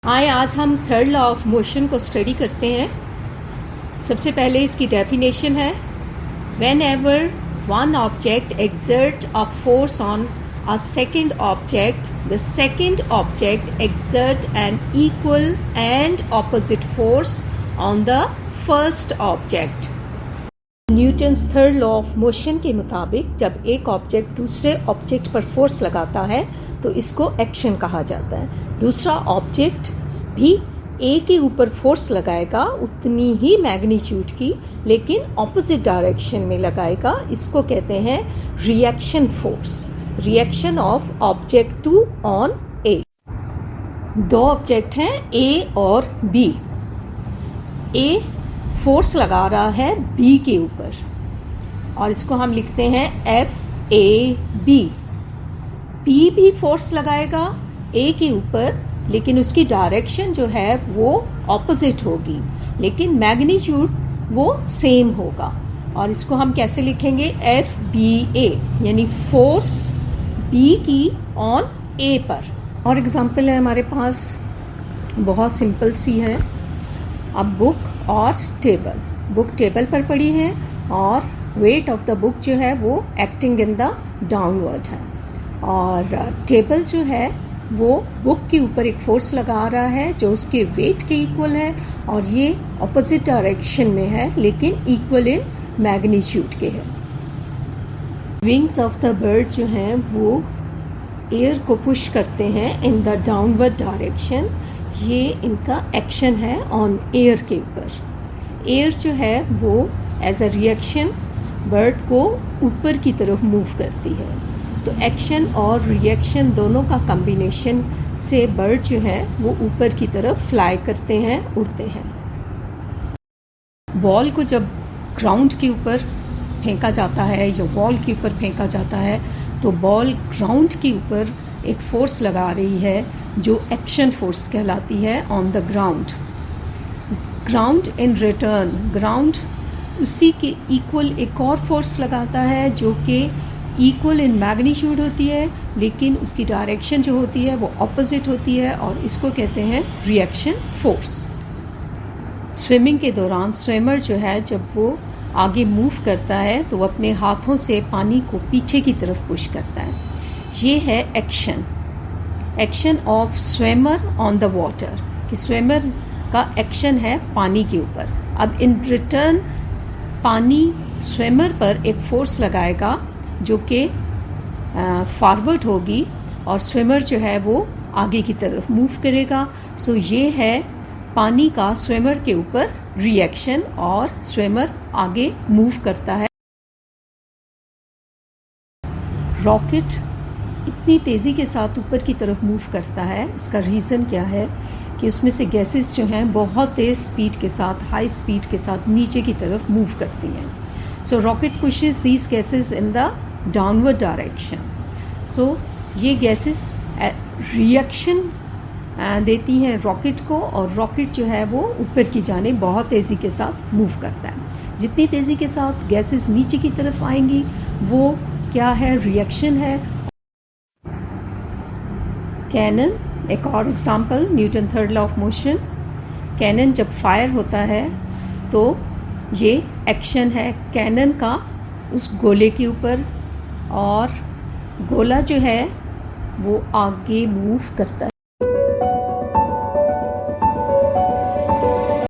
आए आज हम थर्ड लॉ ऑफ मोशन को स्टडी करते हैं। सबसे पहले इसकी डेफिनेशन है, whenever one object exert a force on a second object, the second object exert an equal and opposite force on the first object. Newton's third law of motion के मुताबिक जब एक ऑब्जेक्ट दूसरे object पर force लगाता है तो इसको एक्शन कहा जाता है। दूसरा ऑब्जेक्ट भी ए के ऊपर फोर्स लगाएगा उतनी ही मैग्नीट्यूड की, लेकिन ऑपोजिट डायरेक्शन में लगाएगा। इसको कहते हैं reaction force, reaction of object two on A. दो ऑब्जेक्ट हैं ए और बी। ए फोर्स लगा रहा है बी के ऊपर और इसको हम लिखते हैं एफ ए बी। बी भी फोर्स लगाएगा ए के ऊपर, लेकिन उसकी डायरेक्शन जो है वो ऑपोजिट होगी, लेकिन मैग्नीट्यूड वो सेम होगा। और इसको हम कैसे लिखेंगे, एफ बी ए, यानी फोर्स बी की ऑन ए पर। और एग्जांपल है हमारे पास, बहुत सिंपल सी है। अब बुक और टेबल, बुक टेबल पर पड़ी है और वेट ऑफ द बुक जो है वो एक्टिंग इन द डाउनवर्ड है, और टेबल जो है वो बुक के ऊपर एक फोर्स लगा रहा है जो उसके वेट के इक्वल है, और ये ऑपोजिट डायरेक्शन में है लेकिन इक्वल इन मैग्नीट्यूड के है। विंग्स ऑफ द बर्ड जो हैं वो एयर को पुश करते हैं इन द डाउनवर्ड डायरेक्शन। ये इनका एक्शन है ऑन एयर के ऊपर। एयर जो है वो एज अ रिएक्शन बर्ड को ऊपर की तरफ मूव करती है। तो एक्शन और रिएक्शन दोनों का कॉम्बिनेशन से बर्ड जो है वो ऊपर की तरफ फ्लाई करते हैं, उड़ते हैं। बॉल को जब ग्राउंड के ऊपर फेंका जाता है या वॉल के ऊपर फेंका जाता है तो बॉल ग्राउंड के ऊपर एक फोर्स लगा रही है जो एक्शन फोर्स कहलाती है on the ground. Ground in return, ground उसी के इक्वल एक और फोर्स लगाता है जो कि इक्वल इन मैग्नीट्यूड होती है, लेकिन उसकी डायरेक्शन जो होती है वो ऑपोजिट होती है, और इसको कहते हैं रिएक्शन फोर्स। स्विमिंग के दौरान स्विमर जो है जब वो आगे मूव करता है तो वो अपने हाथों से पानी को पीछे की तरफ पुश करता है। ये है action, action of swimmer on the water, कि स्विमर का एक्शन है पानी के ऊपर। अब इन रिटर्न पानी स्विमर पर एक फोर्स लगाएगा जो कि फॉरवर्ड होगी, और स्विमर जो है वो आगे की तरफ मूव करेगा। सो ये है पानी का स्विमर के ऊपर रिएक्शन, और स्विमर आगे मूव करता है। रॉकेट इतनी तेज़ी के साथ ऊपर की तरफ मूव करता है, इसका रीज़न क्या है कि उसमें से गैसेस जो हैं बहुत तेज़ स्पीड के साथ, हाई स्पीड के साथ नीचे की तरफ मूव करती हैं। So rocket pushes these gases in the downward direction. So ये गैसेस रिएक्शन देती हैं रॉकेट को, और रॉकेट जो है वो ऊपर की जानिब बहुत तेज़ी के साथ मूव करता है। जितनी तेज़ी के साथ गैसेस नीचे की तरफ आएंगी वो क्या है, रिएक्शन है। कैनन एक और example, Newton third law of motion. Cannon जब फायर होता है तो ये एक्शन है कैनन का उस गोले के ऊपर, और गोला जो है वो आगे मूव करता है।